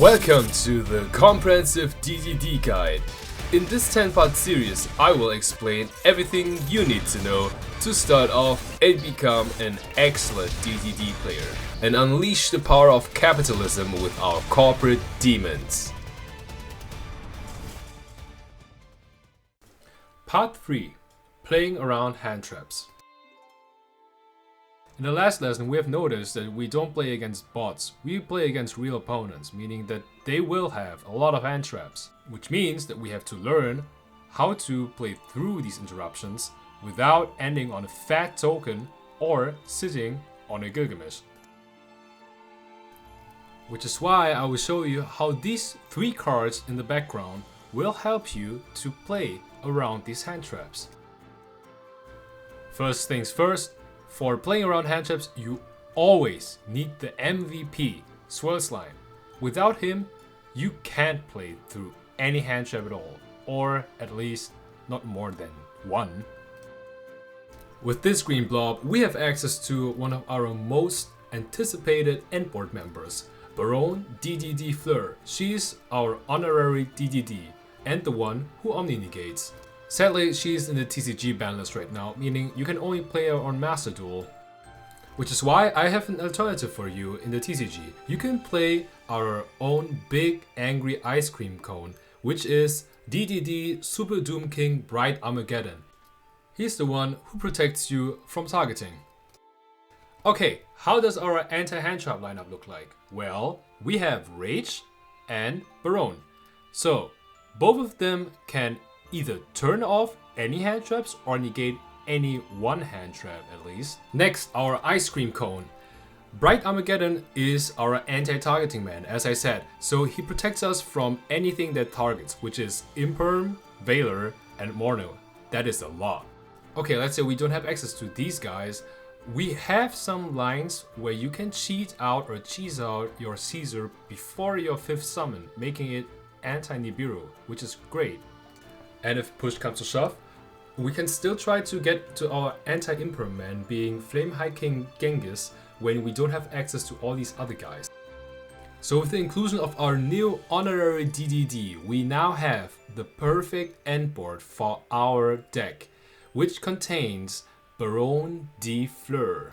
Welcome to the comprehensive DDD guide. In this 10-part series, I will explain everything you need to know to start off and become an excellent DDD player and unleash the power of capitalism with our corporate demons. Part 3. Playing around hand traps. In the last lesson, we have noticed that we don't play against bots, we play against real opponents, meaning that they will have a lot of hand traps, which means that we have to learn how to play through these interruptions without ending on a fat token or sitting on a Gilgamesh. Which is why I will show you how these 3 cards in the background will help you to play around these hand traps. First things first, for playing around hand traps, you always need the MVP, Swirl Slime. Without him, you can't play through any hand trap at all, or at least not more than one. With this green blob, we have access to one of our most anticipated Endboard members, Baronne DDD. She's our honorary DDD and the one who omni-negates. Sadly, she's in the TCG ban list right now, meaning you can only play her on Master Duel. Which is why I have an alternative for you in the TCG. You can play our own big angry ice cream cone, which is DDD Super Doom King Bright Armageddon. He's the one who protects you from targeting. Okay, how does our anti-hand trap lineup look like? Well, we have Rage and Baronne. So, both of them can either turn off any hand traps or negate any one hand trap at least. Next, our ice cream cone. Bright Armageddon is our anti-targeting man, as I said, so he protects us from anything that targets, which is Imperm, Veiler, and Morno. That is a lot. Okay, let's say we don't have access to these guys. We have some lines where you can cheat out or cheese out your Caesar before your 5th summon, making it anti-Nibiru, which is great. And if push comes to shove, we can still try to get to our anti-Imperm man being Flame High King Genghis when we don't have access to all these other guys. So with the inclusion of our new honorary DDD, we now have the perfect endboard for our deck, which contains Baronne de Fleur.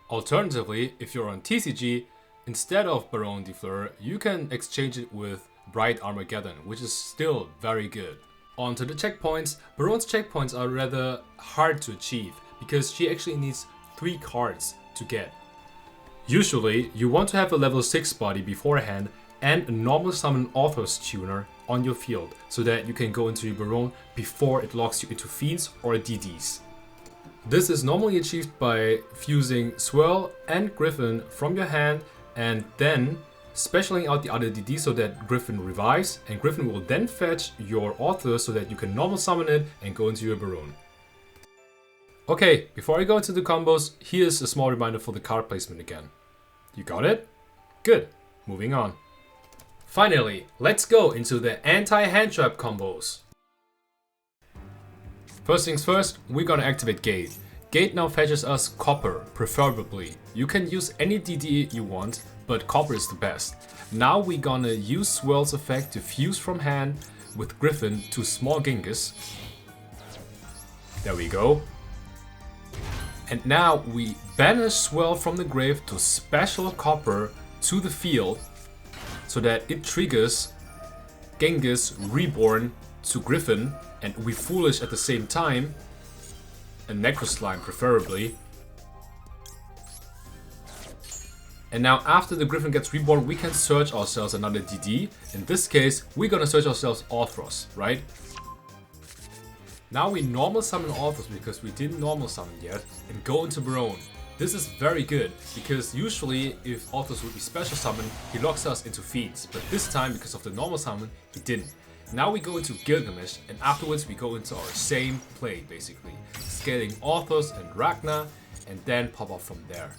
Alternatively, if you're on TCG, instead of Baronne de Fleur, you can exchange it with Bright Armageddon, which is still very good. On to the checkpoints. Baronne's checkpoints are rather hard to achieve because she actually needs 3 cards to get. Usually, you want to have a level 6 body beforehand and a normal summon Author's Tuner on your field so that you can go into your Baronne before it locks you into Fiends or DDs. This is normally achieved by fusing Swirl and Gryphon from your hand and then specialing out the other DD so that Gryphon revives, and Gryphon will then fetch your Author so that you can normal summon it and go into your Baronne. Okay, before I go into the combos, here's a small reminder for the card placement again. You got it? Good. Moving on. Finally, let's go into the anti-hand trap combos. First things first, we're gonna activate Gate. Gate now fetches us Copper, preferably. You can use any DD you want, but Copper is the best. Now we're gonna use Swirl's effect to fuse from hand with Gryphon to Small Genghis. There we go. And now we banish Swirl from the grave to special Copper to the field so that it triggers Genghis Reborn to Gryphon, and we Foolish at the same time, and Necro Slime preferably. And now after the Gryphon gets reborn, we can search ourselves another DD. In this case, we're gonna search ourselves Orthros, right? Now we normal summon Orthros because we didn't normal summon yet and go into Baronne. This is very good because usually if Orthros would be special summoned, he locks us into Fiends. But this time, because of the normal summon, he didn't. Now we go into Gilgamesh and afterwards we go into our same play basically. Scaling Orthros and Ragnar and then pop off from there.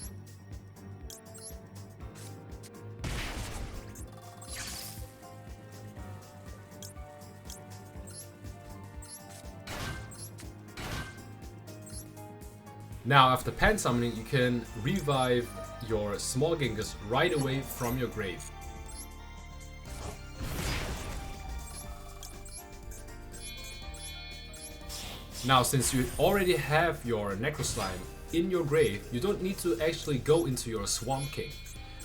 Now, after pan summoning, you can revive your small Genghis right away from your grave. Now, since you already have your Necro Slime in your grave, you don't need to actually go into your Swamp King.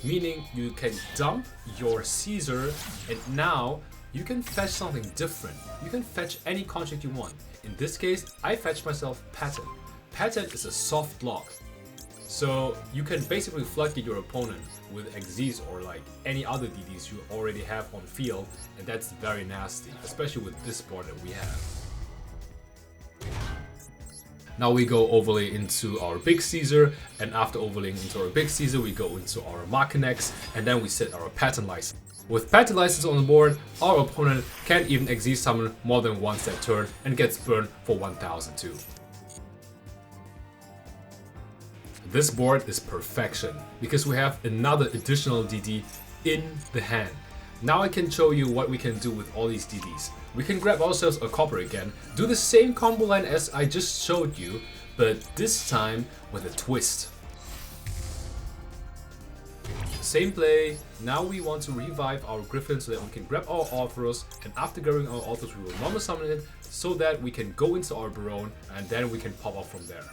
Meaning you can dump your Caesar and now you can fetch something different. You can fetch any construct you want. In this case, I fetched myself Pattern. Pattern is a soft block. So you can basically floodgate your opponent with XZs or like any other DDs you already have on field, and that's very nasty, especially with this board that we have. Now we go overlay into our Big Caesar, and after overlaying into our Big Caesar, we go into our Archnemesis, and then we set our Pattern License. With Pattern License on the board, our opponent can't even XZ summon more than once that turn and gets burned for 1000 too. This board is perfection because we have another additional DD in the hand. Now I can show you what we can do with all these DDs. We can grab ourselves a copper again, do the same combo line as I just showed you, but this time with a twist. Same play, now we want to revive our Gryphon so that we can grab our Authors, and after grabbing our Authors we will normal summon it so that we can go into our Baronne and then we can pop up from there.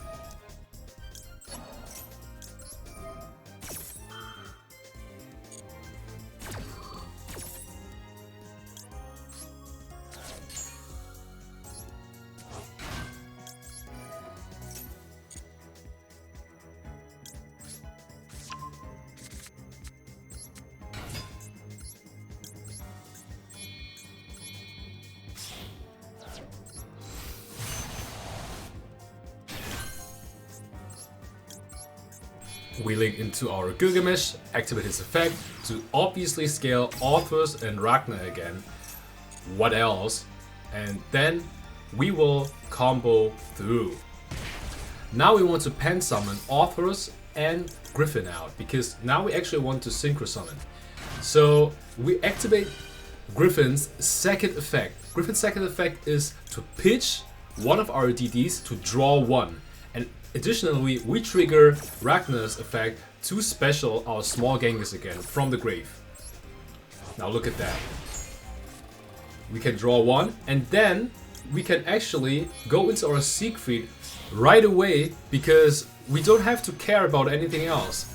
We link into our Gilgamesh, activate his effect to obviously scale Authors and Ragnar again. What else? And then we will combo through. Now we want to pen summon Authors and Gryphon out because now we actually want to synchro summon. So we activate Gryphon's second effect. Gryphon's second effect is to pitch one of our DDs to draw one. And additionally, we trigger Ragnar's effect to special our small Genghis again from the grave. Now look at that. We can draw one and then we can actually go into our Siegfried right away because we don't have to care about anything else.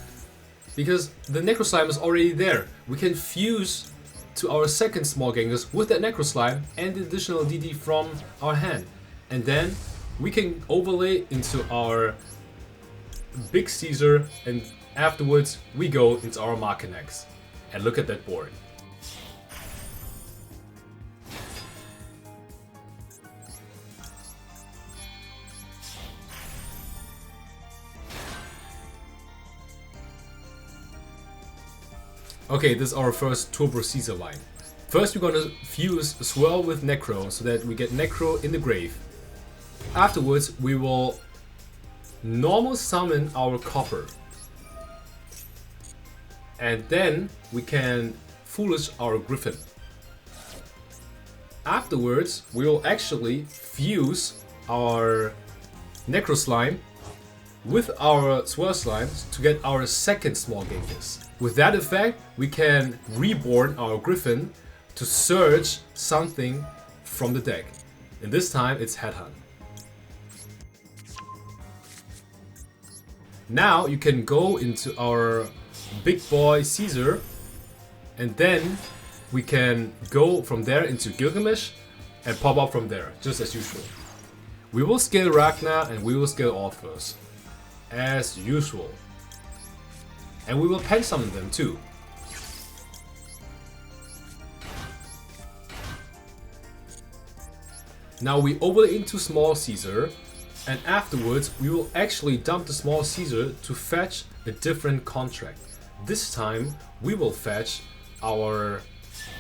Because the Necro Slime is already there. We can fuse to our second small Genghis with that Necro Slime and the additional DD from our hand. And then we can overlay into our Big Caesar and afterwards we go into our Archnemesis. And look at that board. Okay, this is our first Turbo Caesar line. First we're gonna fuse Swirl with Necro so that we get Necro in the grave. Afterwards, we will normal summon our copper. And then we can foolish our Gryphon. Afterwards, we will actually fuse our Necro Slime with our Swirl Slime to get our second small Genghis. With that effect, we can reborn our Gryphon to search something from the deck. And this time, it's Headhunt. Now you can go into our big boy Caesar and then we can go from there into Gilgamesh and pop up from there, just as usual. We will scale Ragnar and we will scale Authors, as usual. And we will pen summon them too. Now we overlay into small Caesar. And afterwards, we will actually dump the small Caesar to fetch a different contract. This time, we will fetch our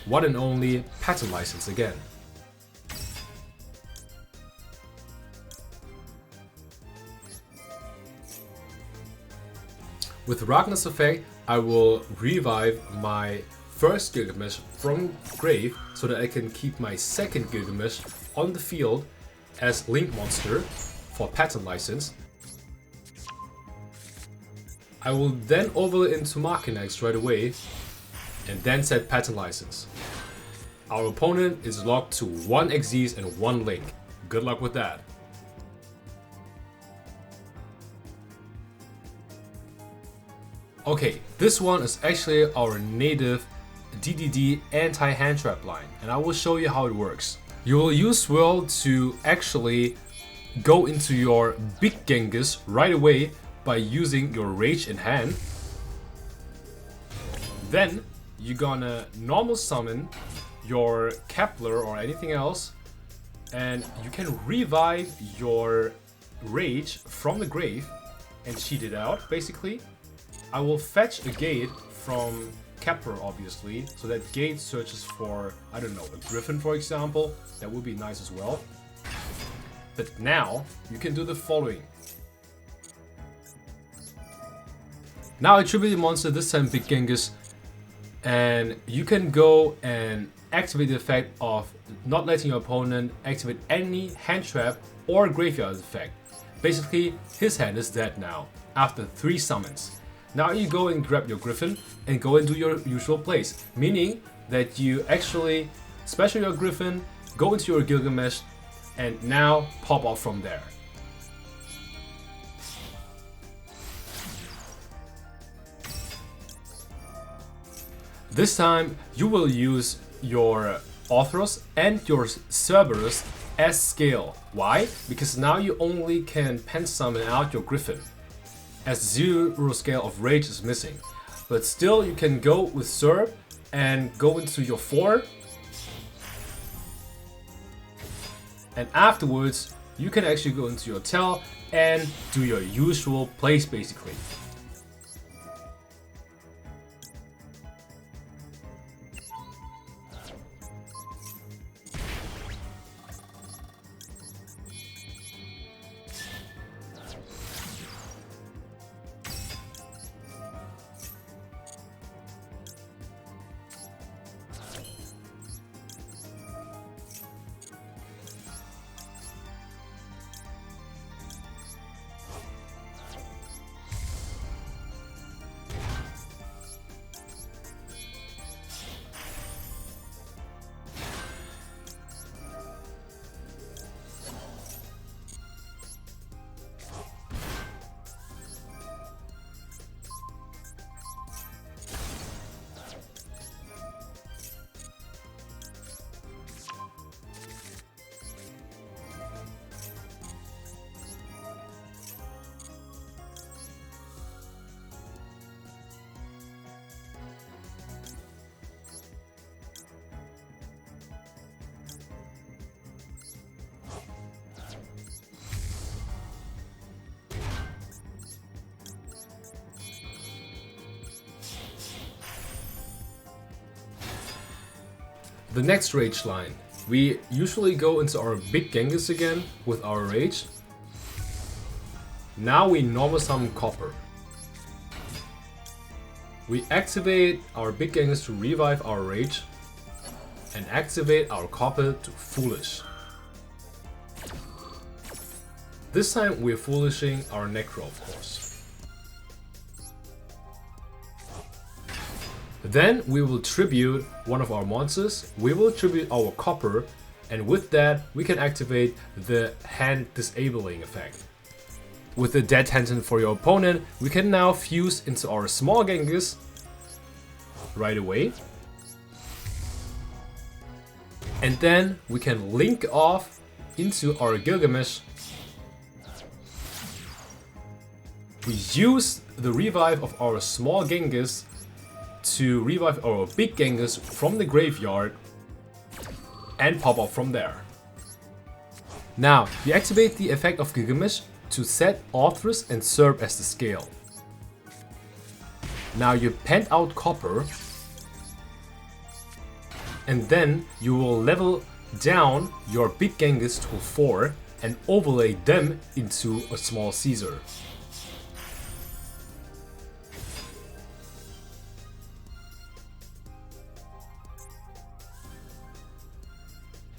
one and only Pattern License again. With Ragnar's effect, I will revive my first Gilgamesh from grave so that I can keep my second Gilgamesh on the field as Link Monster for Pattern License. I will then overlay into Archnemesis right away and then set Pattern License. Our opponent is locked to 1 XZs and 1 Link. Good luck with that. Okay, this one is actually our native DDD anti-handtrap line, and I will show you how it works. You will use Swirl to actually go into your big Genghis right away by using your Rage in hand. Then you're gonna normal summon your Kepler or anything else, and you can revive your Rage from the grave and cheat it out, basically. I will fetch a gate from Kepler, obviously, so that gate searches for, I don't know, a Gryphon, for example. That would be nice as well. But now you can do the following. Now attribute the monster, this time Big Genghis, and you can go and activate the effect of not letting your opponent activate any hand trap or graveyard effect. Basically, his hand is dead now after 3 summons. Now you go and grab your Gryphon and go and do your usual plays, meaning that you actually special your Gryphon, go into your Gilgamesh, and now pop off from there. This time you will use your Orthros and your Cerberus as scale. Why? Because now you only can pen summon out your Gryphon, as 0 scale of Rage is missing. But still you can go with Cerb and go into your 4. And afterwards you can actually go into your Tell and do your usual plays basically. The next Rage line. We usually go into our big Genghis again with our Rage. Now we normal summon Copper. We activate our big Genghis to revive our Rage and activate our Copper to Foolish. This time we're foolishing our Necro, of course. Then we will tribute one of our monsters, we will tribute our Copper, and with that we can activate the hand disabling effect. With the dead hand for your opponent, we can now fuse into our small Genghis right away. And then we can link off into our Gilgamesh. We use the revive of our small Genghis to revive our big Genghis from the graveyard and pop up from there. Now, you activate the effect of Gilgamesh to set Orthros and Cerb as the scale. Now you pen out Copper, and then you will level down your big Genghis to 4 and overlay them into a small Caesar.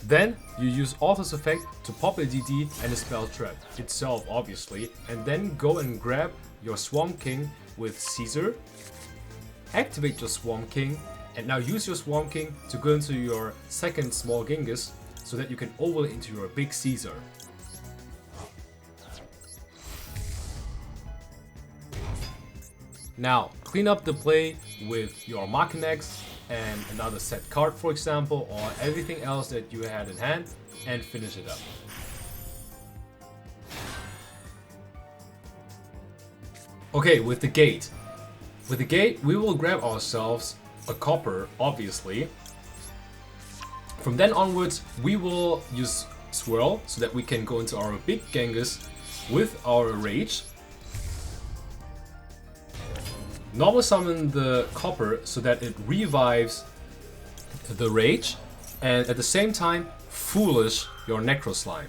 Then you use Orthros effect to pop a DD and a spell trap itself, obviously, and then go and grab your Swamp King with Caesar, activate your Swamp King, and now use your Swamp King to go into your second small Genghis so that you can overlay into your big Caesar. Now, clean up the play with your archnemesis and another set card, for example, or everything else that you had in hand, and finish it up. Okay, with the gate. With the gate, we will grab ourselves a copper, obviously. From then onwards, we will use Swirl so that we can go into our big Genghis with our rage. Normal summon the copper so that it revives the rage, and at the same time, foolish your Necro slime.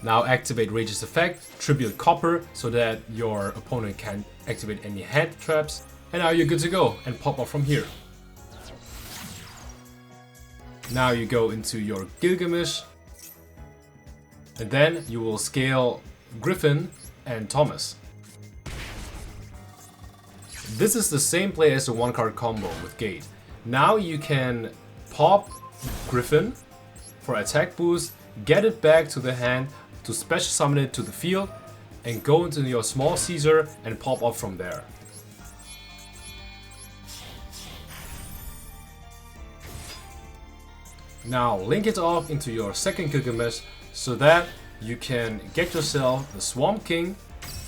Now activate Rage's effect, tribute copper so that your opponent can't activate any Handtraps, and now you're good to go and pop off from here. Now you go into your Gilgamesh, and then you will scale Gryphon and Thomas. This is the same play as the one card combo with Gate. Now you can pop Gryphon for attack boost, get it back to the hand to special summon it to the field, and go into your small Caesar and pop off from there. Now link it off into your second Gilgamesh so that you can get yourself the Swamp King,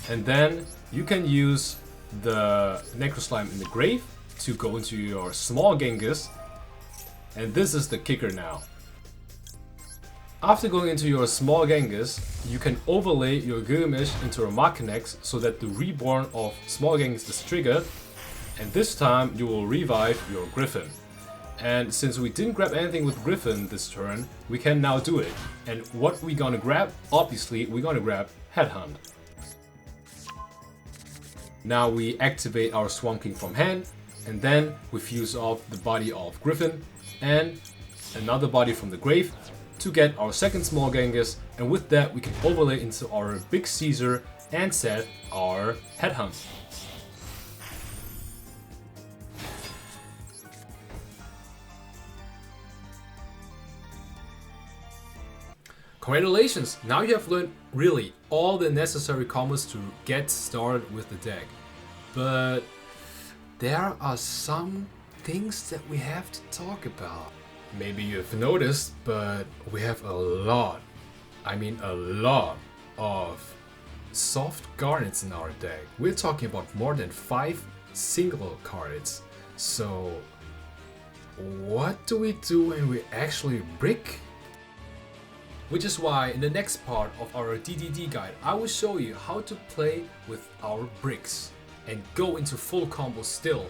and then you can use the Necro Slime in the grave to go into your small Genghis, and this is the kicker now. After going into your small Genghis, you can overlay your Gilgamesh into a archnemesis so that the reborn of small Genghis is triggered, and this time you will revive your Gryphon. And since we didn't grab anything with Gryphon this turn, we can now do it. And what we gonna grab? Obviously, we're gonna grab Headhunt. Now we activate our Swamp King from hand, and then we fuse off the body of Gryphon and another body from the grave to get our second small Genghis, and with that we can overlay into our big Caesar and set our Headhunt. Congratulations! Now you have learned really all the necessary combos to get started with the deck. But there are some things that we have to talk about. Maybe you've noticed, but we have a lot, I mean a lot of soft garnets in our deck. We're talking about more than 5 single cards. So what do we do when we actually brick? Which is why in the next part of our DDD guide, I will show you how to play with our bricks and go into full combo still.